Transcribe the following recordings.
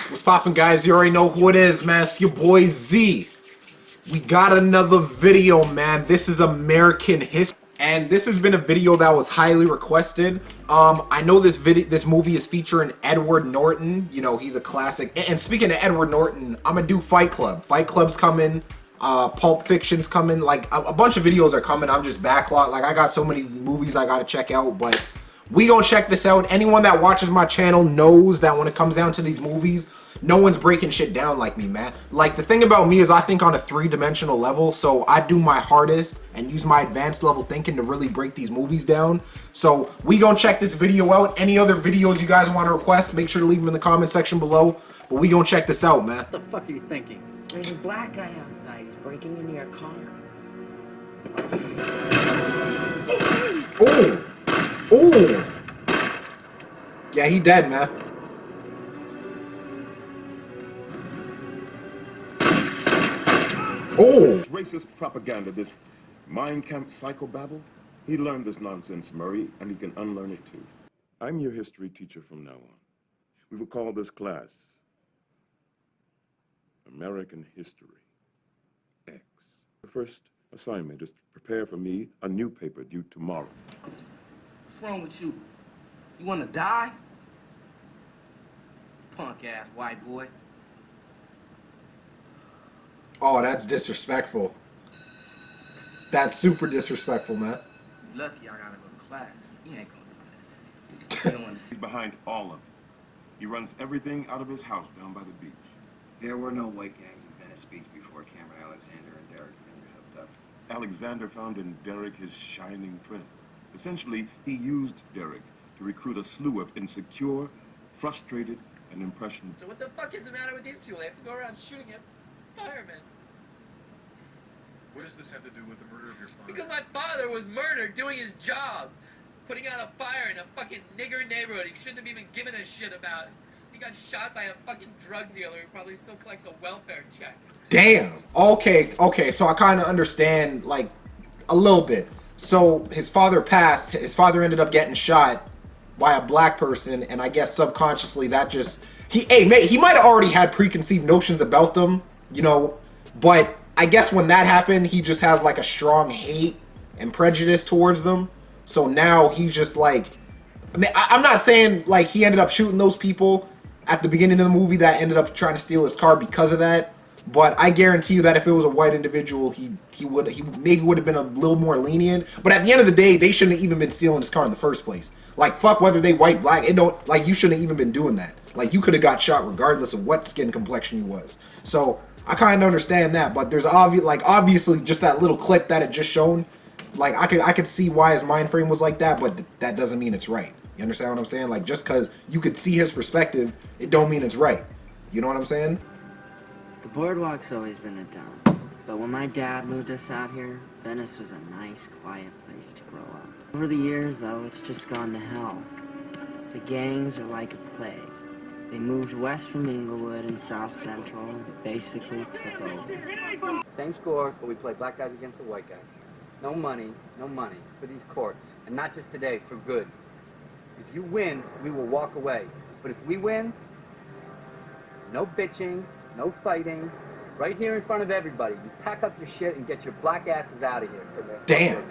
What's poppin', guys? You already know who it is, man. It's your boy Z. We got another video, man. This is American history, and this has been a video that was highly requested. I know this movie is featuring Edward Norton. You know, he's a classic. And speaking of Edward Norton, I'm gonna do Fight Club. Fight Club's coming. Pulp Fiction's coming. Like a bunch of videos are coming. I'm just backlogged. Like I got so many movies I gotta check out, but we gonna check this out. Anyone that watches my channel knows that when it comes down to these movies, no one's breaking shit down like me, man. Like, the thing about me is I think on a three-dimensional level, so I do my hardest and use my advanced level thinking to really break these movies down. So we gonna check this video out. Any other videos you guys want to request, make sure to leave them in the comment section below. But we gonna check this out, man. What the fuck are you thinking? There's a black guy outside. He's breaking into your car. Oh! Oh! Yeah, he dead, man. Oh! Racist propaganda, this Mein Kampf psychobabble. He learned this nonsense, Murray, and he can unlearn it too. I'm your history teacher from now on. We will call this class American History X. The first assignment is to prepare for me a new paper due tomorrow. What's wrong with you? You wanna die? Punk ass white boy. Oh, that's disrespectful. That's super disrespectful, man. You lucky I gotta go to class. He ain't gonna do that. You don't wanna see. He's behind all of it. He runs everything out of his house down by the beach. There were no white gangs in Venice Beach before Cameron Alexander and Derek Finger hooked up. Alexander found in Derek his shining prince. Essentially, he used Derek to recruit a slew of insecure, frustrated, and impressionable. So what the fuck is the matter with these people? They have to go around shooting at firemen. What does this have to do with the murder of your father? Because my father was murdered doing his job. Putting out a fire in a fucking nigger neighborhood he shouldn't have even given a shit about. He got shot by a fucking drug dealer who probably still collects a welfare check. Damn. Okay, so I kind of understand, like, a little bit. So his father passed. His father ended up getting shot by a black person, and I guess subconsciously that just... He might have already had preconceived notions about them, you know, but I guess when that happened, he just has, like, a strong hate and prejudice towards them. So now he's just, like... I mean, I'm not saying, like, he ended up shooting those people at the beginning of the movie that ended up trying to steal his car because of that. But I guarantee you that if it was a white individual, he maybe would have been a little more lenient. But at the end of the day, they shouldn't have even been stealing his car in the first place. Like, fuck whether they white, black, it don't, like, you shouldn't have even been doing that. Like, you could have got shot regardless of what skin complexion you was. So I kind of understand that, but there's obviously just that little clip that it just shown. Like, I could see why his mind frame was like that, but that doesn't mean it's right. You understand what I'm saying? Like, just because you could see his perspective, it don't mean it's right. You know what I'm saying? The boardwalk's always been a dump, but when my dad moved us out here, Venice was a nice, quiet place to grow up. Over the years, though, it's just gone to hell. The gangs are like a plague. They moved west from Inglewood and South Central and basically took over. Same score, but we play black guys against the white guys. No money for these courts. And not just today, for good. If you win, we will walk away. But if we win, no bitching, no fighting. Right here in front of everybody. You pack up your shit and get your black asses out of here. Damn.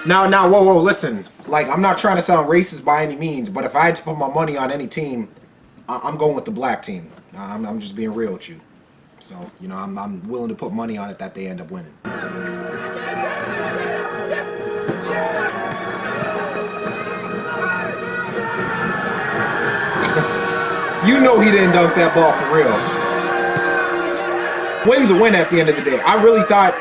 Now, whoa, listen. Like, I'm not trying to sound racist by any means, but if I had to put my money on any team, I'm going with the black team. I'm just being real with you. So, you know, I'm willing to put money on it that they end up winning. You know he didn't dunk that ball for real. Win's a win at the end of the day. I really thought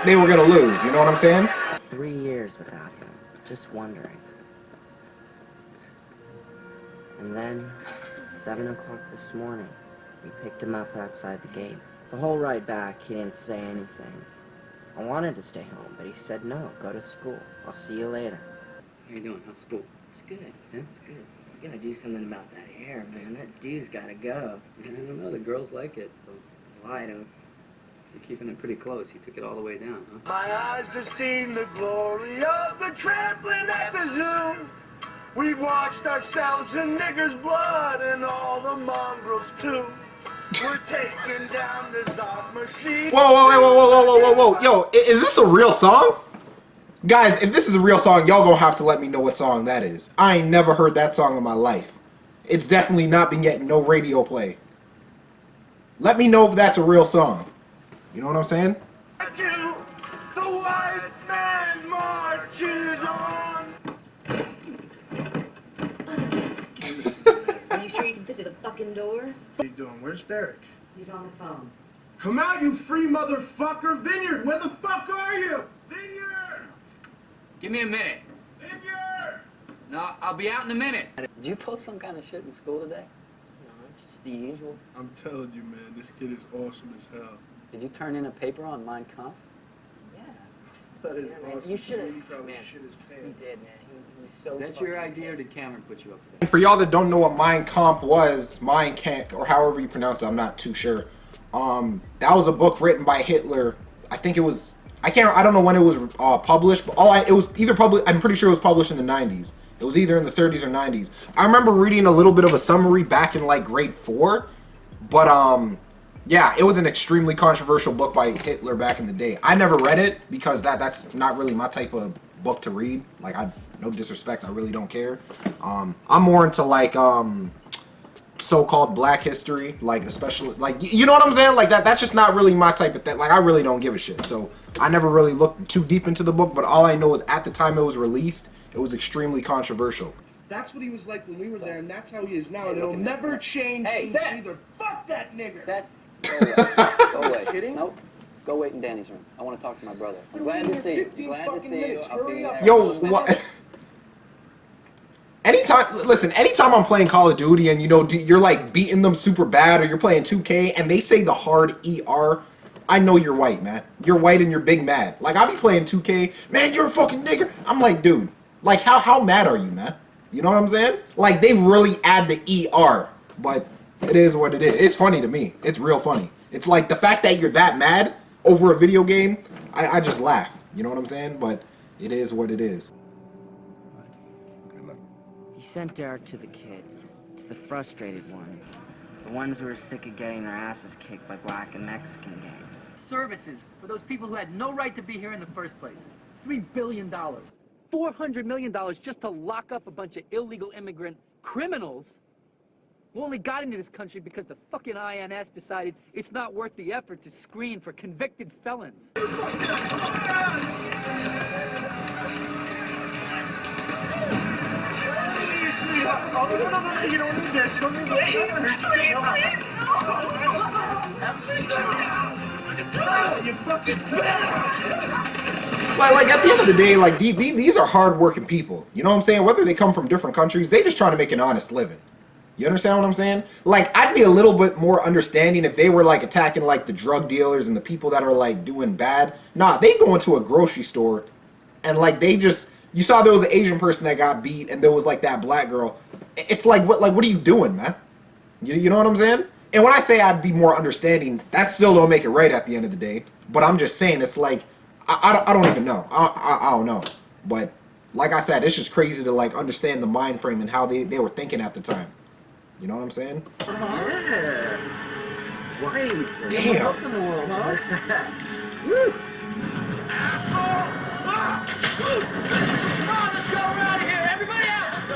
they were going to lose. You know what I'm saying? 3 years without him, just wondering. And then, at 7 o'clock this morning, we picked him up outside the gate. The whole ride back, he didn't say anything. I wanted to stay home, but he said no, go to school. I'll see you later. How you doing? How's school? It's good, it's good. You gotta do something about that hair, man. That dude's gotta go. I don't know, the girls like it, so Well, I don't. you're keeping it pretty close. You took it all the way down, huh? My eyes have seen the glory of the trampling at the zoo. We've washed ourselves in niggers' blood and all the mongrels too. We're taking down the Zod machine. Whoa, whoa, whoa, whoa, whoa, whoa, whoa, whoa. Yo, is this a real song? Guys, if this is a real song, y'all gonna have to let me know what song that is. I ain't never heard that song in my life. It's definitely not been getting no radio play. Let me know if that's a real song. You know what I'm saying? The white man marches on. Are you sure you can fit through the fucking door? What are you doing? Where's Derek? He's on the phone. Come out, you free motherfucker! Vineyard, where the fuck are you? Vineyard! Give me a minute. Vineyard! No, I'll be out in a minute. Did you post some kind of shit in school today? No, just the usual. I'm telling you, man, this kid is awesome as hell. Did you turn in a paper on Mein Kampf? Yeah. That is Man, awesome. you should have. He probably Man, shit his he pants. did, man. He was so. Is that your fucking idea, or pissed. did Cameron put you up to that? And for y'all that don't know what Mein Kampf was, Mein Kampf, or however you pronounce it, I'm not too sure. That was a book written by Hitler. I think it was. I don't know when it was published, but it was either published. I'm pretty sure it was published in the 90s. It was either in the 30s or 90s. I remember reading a little bit of a summary back in like grade 4, but yeah, it was an extremely controversial book by Hitler back in the day. I never read it because that's not really my type of book to read. Like, no disrespect, I really don't care. I'm more into like so-called black history, like especially like, you know what I'm saying? Like that's just not really my type of thing. Like, I really don't give a shit. So I never really looked too deep into the book, but all I know is at the time it was released, it was extremely controversial. That's what he was like when we were there, and that's how he is now, and it'll never change. Hey, Seth! Either. Fuck that nigger! Seth, go away. Kidding? Nope. Go wait in Danny's room. I want to talk to my brother. I'm What are we glad to see you. 15 Glad to fucking see you. minutes? I'll be Hurry up. there. Yo, what? Anytime I'm playing Call of Duty and you're like beating them super bad, or you're playing 2K and they say the hard ER, I know you're white, man. You're white and you're big mad. Like, I be playing 2K, man, you're a fucking nigger. I'm like, dude, like how mad are you, man? You know what I'm saying? Like, they really add the ER, but it is what it is. It's funny to me. It's real funny. It's like the fact that you're that mad over a video game, I just laugh. You know what I'm saying? But it is what it is. Good luck. He sent Derek to the kids, to the frustrated ones, the ones who are sick of getting their asses kicked by black and Mexican gangs. Services for those people who had no right to be here in the first place. $3 billion. $400 million just to lock up a bunch of illegal immigrant criminals who only got into this country because the fucking INS decided it's not worth the effort to screen for convicted felons. Like at the end of the day, like these are hardworking people. You know what I'm saying? Whether they come from different countries, they just trying to make an honest living. You understand what I'm saying? Like, I'd be a little bit more understanding if they were like attacking like the drug dealers and the people that are like doing bad. Nah, they go into a grocery store and like you saw there was an Asian person that got beat and there was like that black girl. It's like what are you doing, man? You know what I'm saying? And when I say I'd be more understanding, that still don't make it right at the end of the day. But I'm just saying, it's like I don't even know. I don't know. But like I said, it's just crazy to like understand the mind frame and how they were thinking at the time. You know what I'm saying? Yeah. Right. Damn. Woo! Asshole! Ah! Woo! Come on, let's go around here! Everybody out! Let's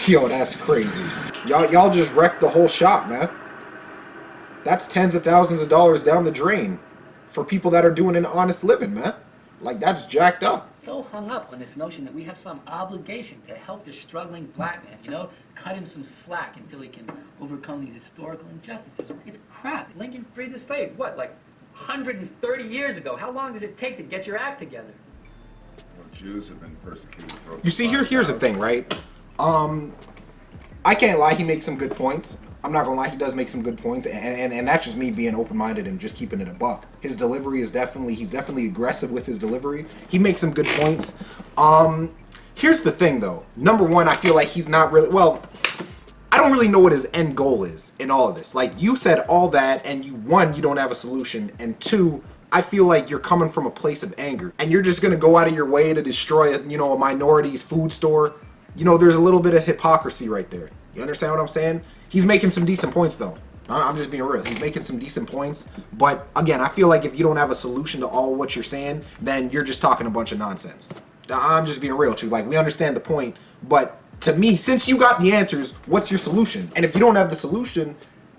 go! Yo, that's crazy. Y'all just wrecked the whole shop, man. That's tens of thousands of dollars down the drain for people that are doing an honest living, man. Like, that's jacked up. So hung up on this notion that we have some obligation to help the struggling black man, you know? Cut him some slack until he can overcome these historical injustices. It's crap. Lincoln freed the slaves, what, like 130 years ago? How long does it take to get your act together? Well, Jews have been persecuted for over You see, here's the thing, right? I can't lie, he makes some good points. I'm not gonna lie, he does make some good points, and that's just me being open-minded and just keeping it a buck. His delivery is he's definitely aggressive with his delivery. He makes some good points. Here's the thing, though. Number one, I feel like he's not really, well, I don't really know what his end goal is in all of this. Like, you said all that, and one, you don't have a solution, and two, I feel like you're coming from a place of anger and you're just gonna go out of your way to destroy, you know, a minority's food store. You know, there's a little bit of hypocrisy right there. You understand what I'm saying? He's making some decent points though. I'm just being real. He's making some decent points. But again, I feel like if you don't have a solution to all what you're saying, then you're just talking a bunch of nonsense. I'm just being real too. Like, we understand the point, but to me, since you got the answers, what's your solution? And if you don't have the solution,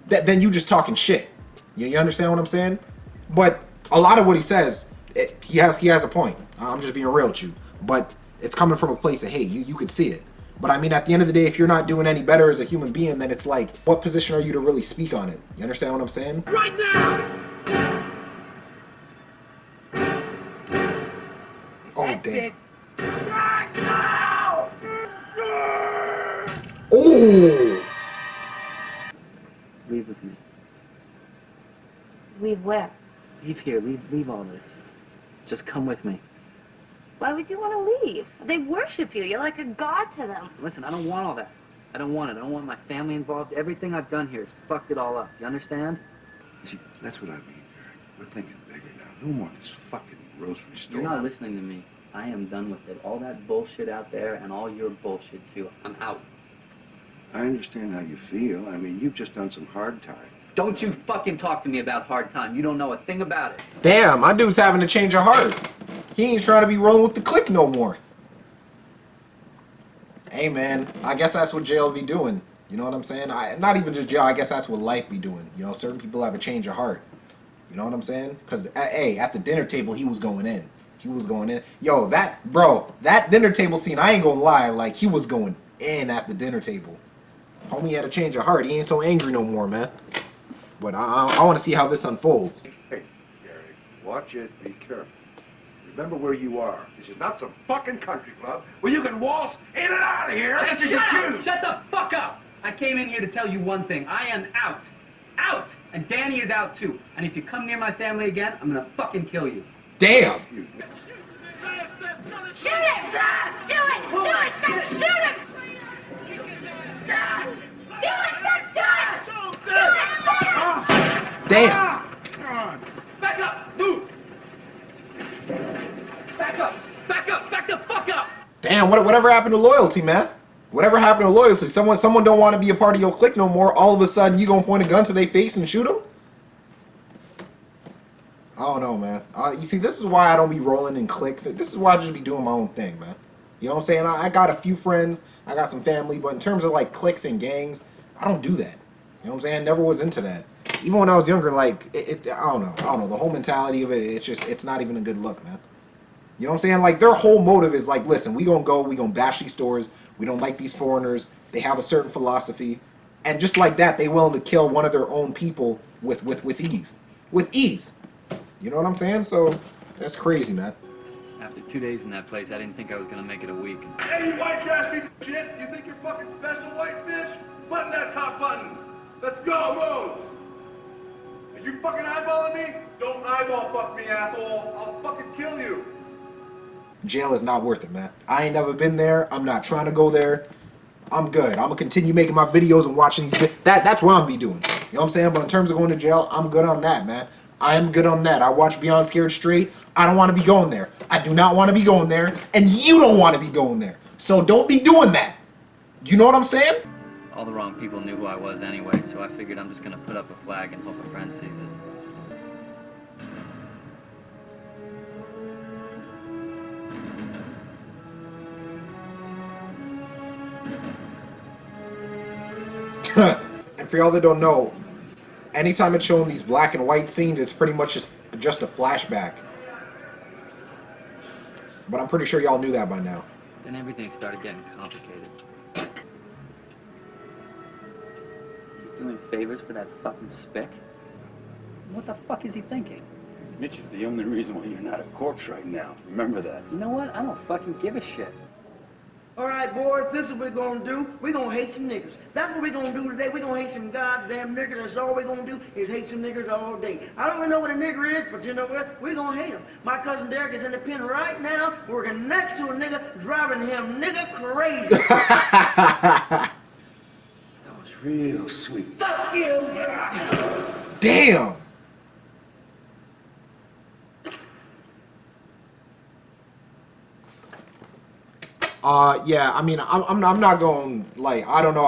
then you just talking shit. You understand what I'm saying? But a lot of what he says, he has a point. I'm just being real with you. But it's coming from a place of hate. You can see it. But I mean, at the end of the day, if you're not doing any better as a human being, then it's like, what position are you to really speak on it? You understand what I'm saying? Right now! Oh, That's damn. it. Right now! Oh! Leave with me. Leave where? Leave here. Leave all this. Just come with me. Why would you want to leave? They worship you. You're like a god to them. Listen, I don't want all that. I don't want it. I don't want my family involved. Everything I've done here has fucked it all up. You understand? You see, that's what I mean, Eric. We're thinking bigger now. No more this fucking grocery store. You're not listening to me. I am done with it. All that bullshit out there and all your bullshit too. I'm out. I understand how you feel. I mean, you've just done some hard time. Don't you fucking talk to me about hard time. You don't know a thing about it. Damn, my dude's having to change of heart. He ain't trying to be rolling with the clique no more. Hey, man, I guess that's what jail be doing. You know what I'm saying? Not even just jail. I guess that's what life be doing. You know, certain people have a change of heart. You know what I'm saying? Because, hey, at the dinner table, he was going in. He was going in. Yo, that dinner table scene, I ain't gonna lie, like, he was going in at the dinner table. Homie had a change of heart. He ain't so angry no more, man. But I want to see how this unfolds. Hey, Gary, watch it. Be careful. Remember where you are. This is not some fucking country club where you can waltz in and out of here. This is your cue. Shut the fuck up! I came in here to tell you one thing. I am out. Out! And Danny is out too. And if you come near my family again, I'm gonna fucking kill you. Damn! Shoot him! Do it! Do it, son! Shoot him! Do it, son! Do it! Do it, son! Damn! Back up! Move! Back up! Back up! Back the fuck up! Damn, whatever happened to loyalty, man? Whatever happened to loyalty? Someone don't want to be a part of your clique no more. All of a sudden, you gonna point a gun to their face and shoot them? I don't know, man. You see, this is why I don't be rolling in cliques. This is why I just be doing my own thing, man. You know what I'm saying? I got a few friends. I got some family. But in terms of, like, cliques and gangs, I don't do that. You know what I'm saying? Never was into that. Even when I was younger, like, I don't know. The whole mentality of it, it's not even a good look, man. You know what I'm saying? Like, their whole motive is like, listen, we gonna bash these stores. We don't like these foreigners. They have a certain philosophy. And just like that, they willing to kill one of their own people with ease. With ease. You know what I'm saying? So, that's crazy, man. After 2 days in that place, I didn't think I was gonna make it a week. Hey, you white trash piece of shit! You think you're fucking special, white fish? Button that top button! Let's go, move! Are you fucking eyeballing me? Don't eyeball fuck me, asshole! I'll fucking kill you! Jail is not worth it, man. I ain't never been there. I'm not trying to go there. I'm good. I'm gonna continue making my videos and watching these that's what I'm be doing. You know what I'm saying? But in terms of going to jail, I'm good on that, man. I am good on that. I watch Beyond Scared Straight. I don't want to be going there. I do not want to be going there, and you don't want to be going there. So don't be doing that. You know what I'm saying? All the wrong people knew who I was anyway, so I figured I'm just gonna put up a flag and hope a friend sees it. And for y'all that don't know, anytime it's showing these black and white scenes, it's pretty much just a flashback. But I'm pretty sure y'all knew that by now. Then everything started getting complicated. He's doing favors for that fucking spick? What the fuck is he thinking? Mitch is the only reason why you're not a corpse right now. Remember that. You know what? I don't fucking give a shit. All right, boys, this is what we're gonna do. We're gonna hate some niggers. That's what we're gonna do today. We're gonna hate some goddamn niggers. That's all we're gonna do is hate some niggers all day. I don't even know what a nigger is, but you know what? We're gonna hate them. My cousin Derek is in the pen right now, working next to a nigger, driving him nigger crazy. That was real sweet. Fuck you! Damn! Yeah, I mean, I'm not going, like, I don't know.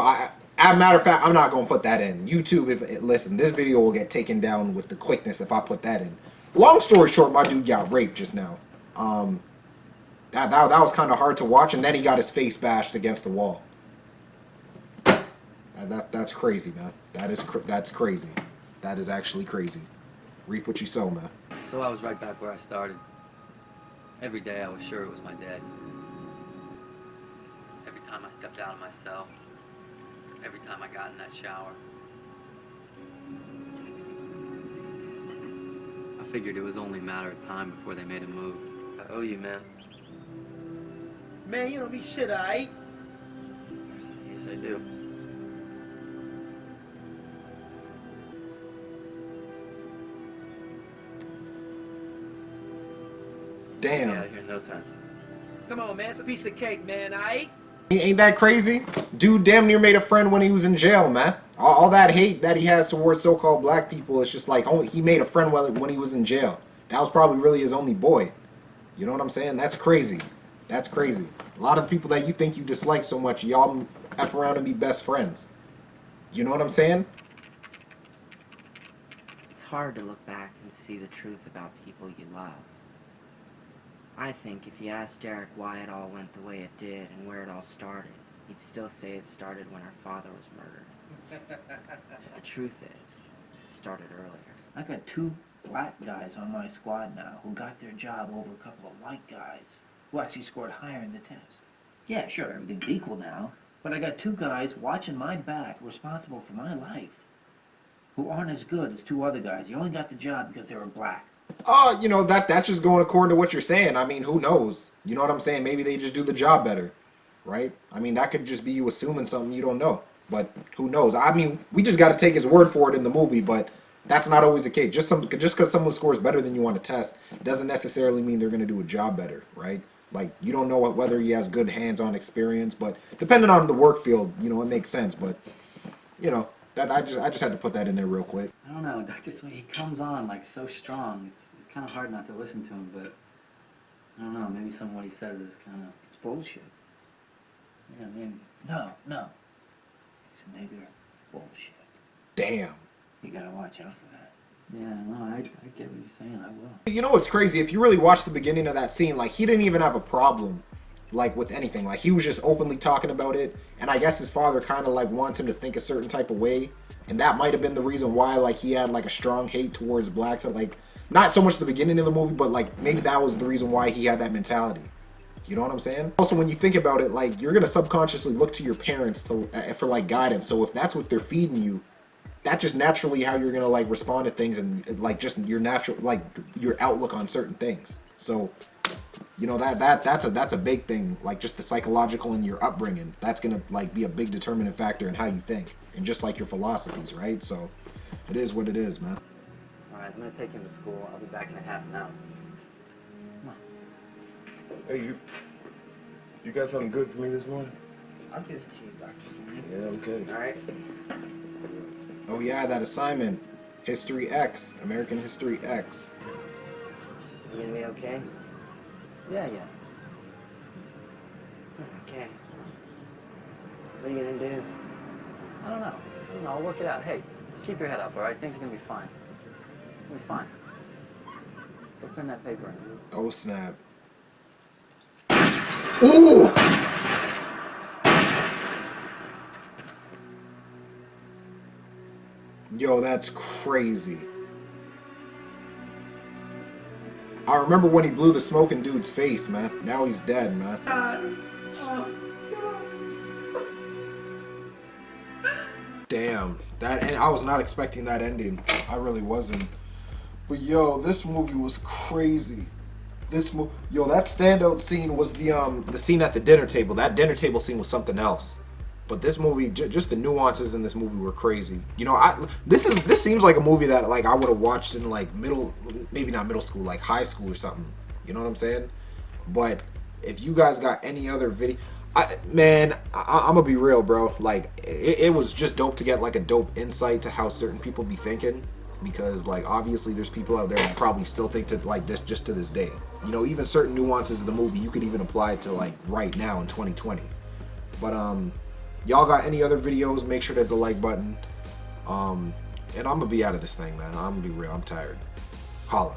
As a matter of fact, I'm not going to put that in. YouTube, listen, this video will get taken down with the quickness if I put that in. Long story short, my dude got raped just now. That was kind of hard to watch, and then he got his face bashed against the wall. That's crazy, man. That's crazy. That is actually crazy. Reap what you sow, man. So I was right back where I started. Every day I was sure it was my dad. Every time I stepped out of my cell, every time I got in that shower, I figured it was only a matter of time before they made a move. I owe you, man. Man, you don't be shit, alright? Yes, I do. Damn. Get out of here in no time. Come on, man. It's a piece of cake, man, alright? Ain't that crazy? Dude damn near made a friend when he was in jail, man. All that hate that he has towards so-called black people is just like, he made a friend when he was in jail. That was probably really his only boy. You know what I'm saying? That's crazy. That's crazy. A lot of the people that you think you dislike so much, y'all F around and be best friends. You know what I'm saying? It's hard to look back and see the truth about people you love. I think if you asked Derek why it all went the way it did and where it all started, he'd still say it started when our father was murdered. The truth is, it started earlier. I got 2 black guys on my squad now who got their job over a couple of white guys who actually scored higher in the test. Yeah, sure, everything's equal now, but I got 2 guys watching my back responsible for my life who aren't as good as 2 other guys. You only got the job because they were black. You know, that's just going according to what you're saying. I mean, who knows? You know what I'm saying? Maybe they just do the job better, right? I mean, that could just be you assuming something you don't know. But who knows? I mean, we just got to take his word for it in the movie, but that's not always the case. Just because someone scores better than you on a test doesn't necessarily mean they're going to do a job better, right? Like, you don't know whether he has good hands-on experience, but depending on the work field, you know, it makes sense. But, you know, that I just had to put that in there real quick. I don't know, Dr. Sweeney, he comes on like so strong. It's kind of hard not to listen to him, but I don't know, maybe some of what he says is kind of, it's bullshit. Yeah, I mean, no. It's nigger bullshit. Damn. You gotta watch out for that. Yeah, no, I get what you're saying, I will. You know what's crazy? If you really watch the beginning of that scene, like, he didn't even have a problem, like, with anything. Like, he was just openly talking about it, and I guess his father kind of, like, wants him to think a certain type of way, and that might have been the reason why, like, he had, like, a strong hate towards blacks. Like, not so much the beginning of the movie, but, like, maybe that was the reason why he had that mentality. You know what I'm saying? Also, when you think about it, like, you're gonna subconsciously look to your parents for, like, guidance. So if that's what they're feeding you, that's just naturally how you're gonna, like, respond to things, and, like, just your natural, like, your outlook on certain things. So, you know, that's a big thing. Like, just the psychological and your upbringing, that's gonna, like, be a big determinant factor in how you think, and just like your philosophies, right? So it is what it is, man. All right, I'm gonna take him to school. I'll be back in a half an hour. Hey, you got something good for me this morning? I'll give it to you, Dr. Sweeney. Yeah, okay. All right. Oh yeah, that assignment, History X, American History X. You gonna be okay? Yeah. Okay. What are you gonna do? I don't know. I'll work it out. Hey, keep your head up, all right? Things are gonna be fine. It's gonna be fine. Go turn that paper in. Oh snap. Ooh! Yo, that's crazy. I remember when he blew the smoking dude's face, man. Now he's dead, man. Damn. And I was not expecting that ending. I really wasn't. But yo, this movie was crazy. Yo, that standout scene was the scene at the dinner table. That dinner table scene was something else. But this movie, just the nuances in this movie were crazy. You know, this seems like a movie that, like, I would have watched in, like, maybe not middle school, like high school or something. You know what I'm saying? But if you guys got any other video, I'm gonna be real, bro. Like, it was just dope to get, like, a dope insight to how certain people be thinking. because like obviously there's people out there that probably still think that like this just to this day. You know, even certain nuances of the movie you could even apply it to like right now in 2020. But y'all got any other videos, make sure to hit the like button. And I'm gonna be out of this thing, man. I'm gonna be real, I'm tired. Holla.